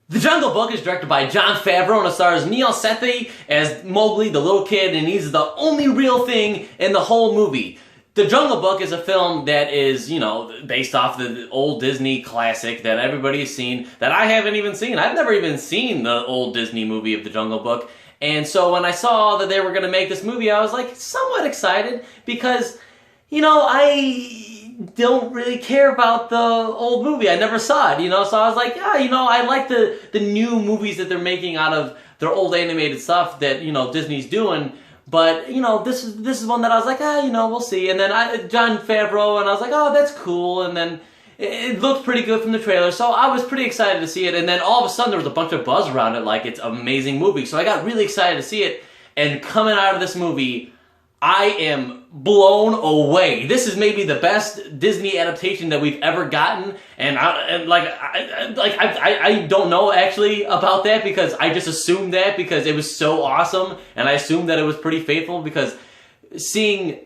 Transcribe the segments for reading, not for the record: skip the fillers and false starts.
The Jungle Book is directed by Jon Favreau and it stars Neil Sethi as Mowgli, the little kid, and he's the only real thing in the whole movie. The Jungle Book is a film that is, based off the old Disney classic that everybody has seen, that I haven't even seen. I've never even seen the old Disney movie of The Jungle Book. And so when I saw that they were going to make this movie, I was like somewhat excited because, I don't really care about the old movie. I never saw it, so I was like, yeah, I like the new movies that they're making out of their old animated stuff that, Disney's doing. But, this is one that I was like, we'll see. And then Jon Favreau, and I was like, oh, that's cool. And then it looked pretty good from the trailer, so I was pretty excited to see it. And then all of a sudden there was a bunch of buzz around it, like it's an amazing movie. So I got really excited to see it. And coming out of this movie, I am blown away. This is maybe the best Disney adaptation that we've ever gotten, and I don't know actually about that because I just assumed that because it was so awesome, and I assumed that it was pretty faithful because seeing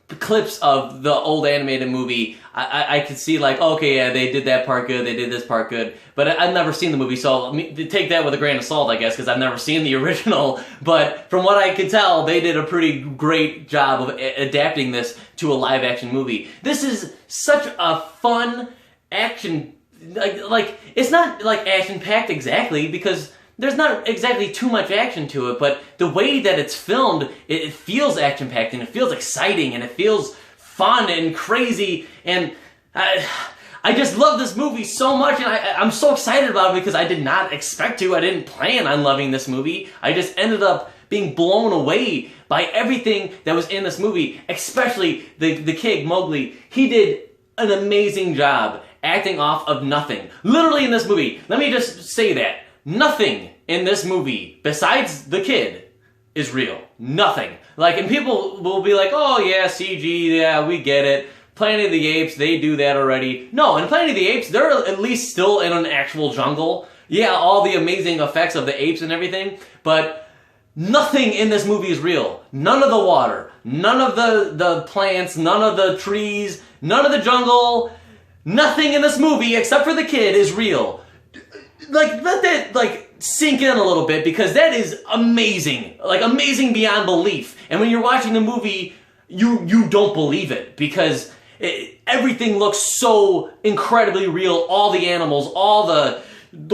clips of the old animated movie, I could see like, okay, yeah, they did that part good, they did this part good, but I've never seen the movie, so take that with a grain of salt, I guess, because I've never seen the original, but from what I could tell, they did a pretty great job of adapting this to a live-action movie. This is such a fun action, like it's not like action-packed exactly, because there's not exactly too much action to it, but the way that it's filmed, it feels action-packed, and it feels exciting, and it feels fun and crazy, and I just love this movie so much, and I'm so excited about it because I did not expect to. I didn't plan on loving this movie. I just ended up being blown away by everything that was in this movie, especially the kid, Mowgli. He did an amazing job acting off of nothing. Literally in this movie, let me just say that. Nothing in this movie, besides the kid, is real. Nothing. And people will be like, oh yeah, CG, yeah, we get it. Planet of the Apes, they do that already. No, in Planet of the Apes, they're at least still in an actual jungle. Yeah, all the amazing effects of the apes and everything, but nothing in this movie is real. None of the water, none of the plants, none of the trees, none of the jungle, nothing in this movie except for the kid is real. Let that, sink in a little bit, because that is amazing. Amazing beyond belief. And when you're watching the movie, you don't believe it, because everything looks so incredibly real. All the animals, all the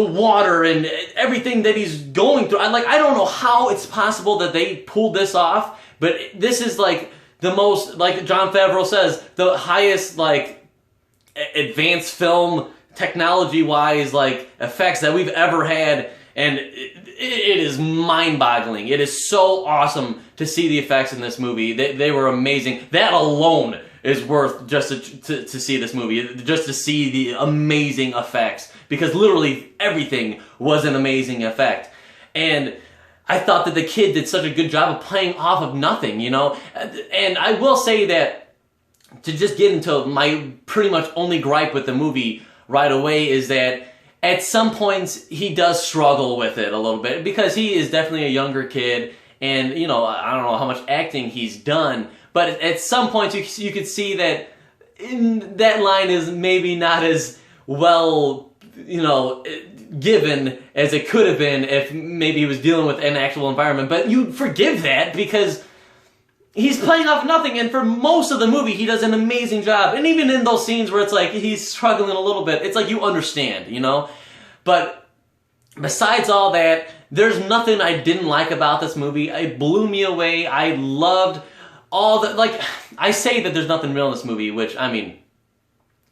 water, and everything that he's going through. I don't know how it's possible that they pulled this off, but this is, the most, like Jon Favreau says, the highest, advanced film technology-wise, effects that we've ever had, and it is mind-boggling. It is so awesome to see the effects in this movie. They were amazing. That alone is worth just to see this movie, just to see the amazing effects, because literally everything was an amazing effect. And I thought that the kid did such a good job of playing off of nothing, And I will say that, to just get into my pretty much only gripe with the movie right away, is that at some points he does struggle with it a little bit, because he is definitely a younger kid, and I don't know how much acting he's done, but at some points you could see that that line is maybe not as well given as it could have been if maybe he was dealing with an actual environment. But you forgive that because he's playing off nothing, and for most of the movie, he does an amazing job. And even in those scenes where it's like he's struggling a little bit, it's like you understand, But besides all that, there's nothing I didn't like about this movie. It blew me away. I loved all the, I say that there's nothing real in this movie, which,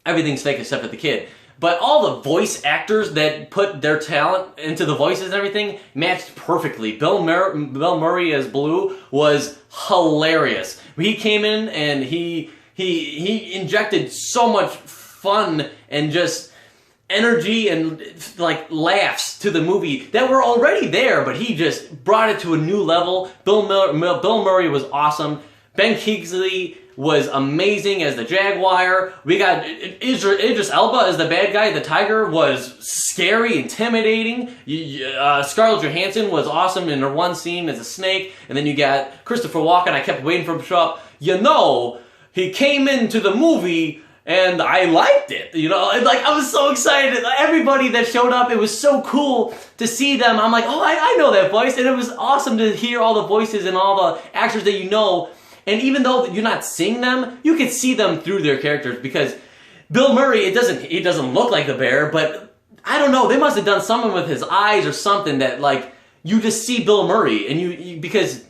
everything's fake except for the kid. But all the voice actors that put their talent into the voices and everything matched perfectly. Bill Murray as Blue was hilarious. He came in and he injected so much fun and just energy and laughs to the movie that were already there, but he just brought it to a new level. Bill Murray was awesome. Ben Kingsley was amazing as the Jaguar. We got Idris Elba as the bad guy. The tiger was scary, intimidating. Scarlett Johansson was awesome in her one scene as a snake. And then you got Christopher Walken. I kept waiting for him to show up. He came into the movie and I liked it, you know, and like I was so excited. Everybody that showed up, it was so cool to see them. I'm like, oh, I know that voice, and it was awesome to hear all the voices and all the actors that you know. And even though you're not seeing them, you can see them through their characters, because Bill Murray, he doesn't look like the bear, but I don't know, they must have done something with his eyes or something that like you just see Bill Murray, and you because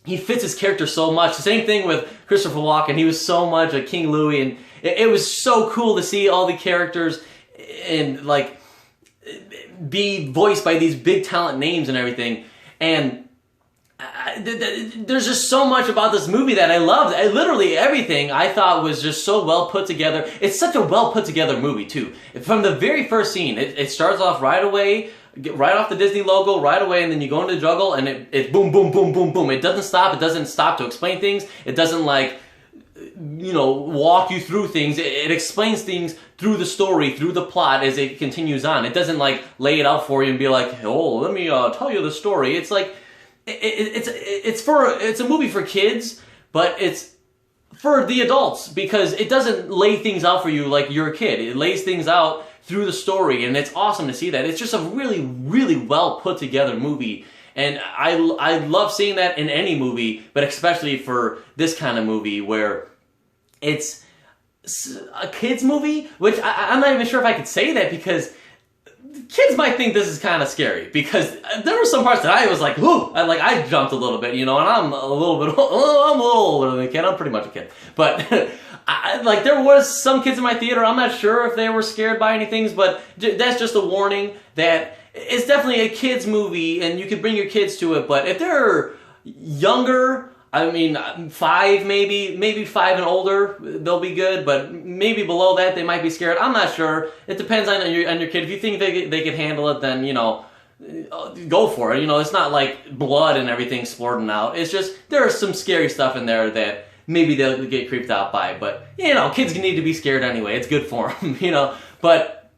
he fits his character so much. The same thing with Christopher Walken. He was so much a King Louie, and it was so cool to see all the characters and like be voiced by these big talent names and everything. And there's just so much about this movie that I loved. Literally everything I thought was just so well put together. It's such a well put together movie too. From the very first scene, it starts off right away, right off the Disney logo, right away, and then you go into the jungle, and it boom, boom, boom, boom, boom. It doesn't stop. It doesn't stop to explain things. It doesn't like, you know, walk you through things. It explains things through the story, through the plot as it continues on. It doesn't like lay it out for you and be like, oh, let me tell you the story. It's like it's a movie for kids, but it's for the adults, because it doesn't lay things out for you like you're a kid. It lays things out through the story, and it's awesome to see that. It's just a really, really well put together movie, and I love seeing that in any movie, but especially for this kind of movie where it's a kid's movie, which I'm not even sure if I could say that, because kids might think this is kind of scary, because there were some parts that I was like, ooh, I jumped a little bit, you know, and I'm a little older than a kid. I'm pretty much a kid, but like there was some kids in my theater. I'm not sure if they were scared by anything, but that's just a warning that it's definitely a kids movie, and you can bring your kids to it. But if they're younger, I mean, 5 maybe 5 and older, they'll be good. But maybe below that, they might be scared. I'm not sure. It depends on your kid. If you think they can handle it, then, you know, go for it. You know, it's not like blood and everything splurting out. It's just there's some scary stuff in there that maybe they'll get creeped out by. But, you know, kids need to be scared anyway. It's good for them, you know. But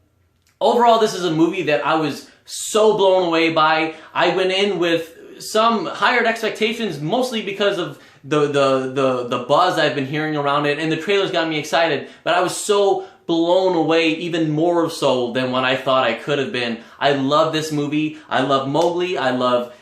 overall, this is a movie that I was so blown away by. I went in with some higher expectations, mostly because of the buzz I've been hearing around it, and the trailers got me excited, but I was so blown away, even more so than what I thought I could have been. I love this movie. I love Mowgli. I love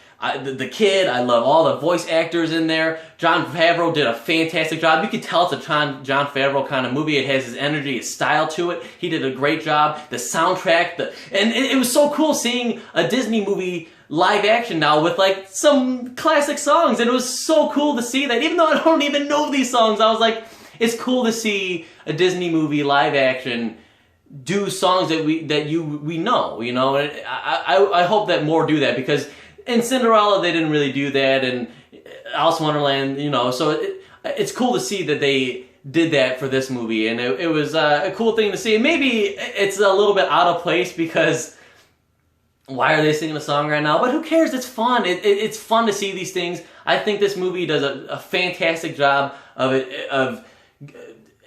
the kid. I love all the voice actors in there. Jon Favreau did a fantastic job. You can tell it's a Jon Favreau kind of movie. It has his energy, his style to it. He did a great job. The soundtrack, and it was so cool seeing a Disney movie live action now with like some classic songs, and it was so cool to see that. Even though I don't even know these songs, I was like, it's cool to see a Disney movie live action do songs that we know, you know. And I hope that more do that, because in Cinderella they didn't really do that, and Alice in Wonderland, you know. So it's cool to see that they did that for this movie, and it was a cool thing to see. And maybe it's a little bit out of place, because why are they singing a song right now? But who cares? It's fun. It's fun to see these things. I think this movie does a fantastic job of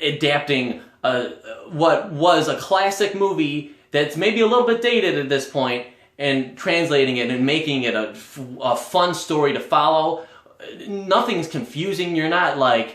adapting what was a classic movie that's maybe a little bit dated at this point, and translating it and making it a fun story to follow. Nothing's confusing. You're not like,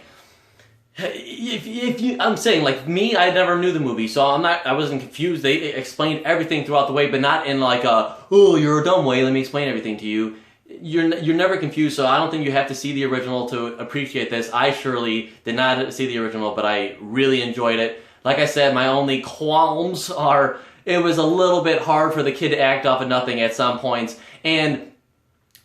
I'm saying, like me, I never knew the movie, so I wasn't confused. They explained everything throughout the way, but not in like a, oh, you're a dumb way, let me explain everything to you. You're never confused, so I don't think you have to see the original to appreciate this. I surely did not see the original, but I really enjoyed it. Like I said, my only qualms are, it was a little bit hard for the kid to act off of nothing at some points, and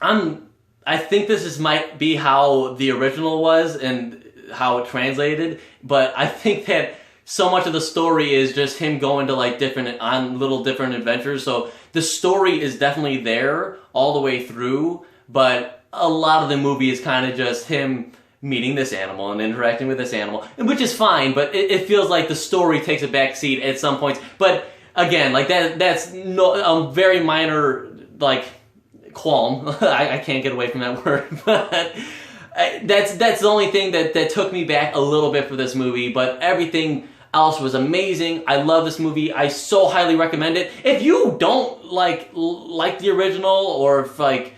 I think this might be how the original was and how it translated, but I think that so much of the story is just him going to like little different adventures. So the story is definitely there all the way through, but a lot of the movie is kind of just him meeting this animal and interacting with this animal, which is fine, but it feels like the story takes a back seat at some points. But again, like that's a very minor like qualm. I can't get away from that word, but that's the only thing that took me back a little bit for this movie. But everything else was amazing. I love this movie. I so highly recommend it. If you don't like the original, or if like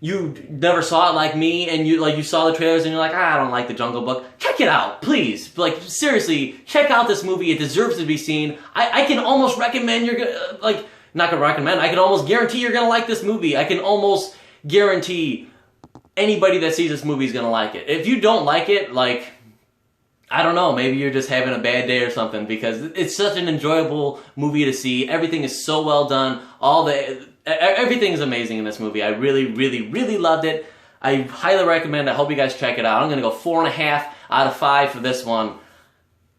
you never saw it like me, and you saw the trailers and you're like, I don't like The Jungle Book, check it out, please. Like, seriously, check out this movie. It deserves to be seen. I can almost recommend not gonna recommend, I can almost guarantee you're gonna like this movie. I can almost guarantee anybody that sees this movie is gonna like it. If you don't like it, like, I don't know, maybe you're just having a bad day or something, because it's such an enjoyable movie to see. Everything is so well done. Everything is amazing in this movie. I really, really, really loved it. I highly recommend. I hope you guys check it out. I'm going to go 4.5 out of 5 for this one.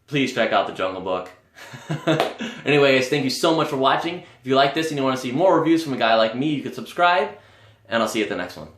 Please check out The Jungle Book. Anyway, guys, thank you so much for watching. If you like this and you want to see more reviews from a guy like me, you can subscribe, and I'll see you at the next one.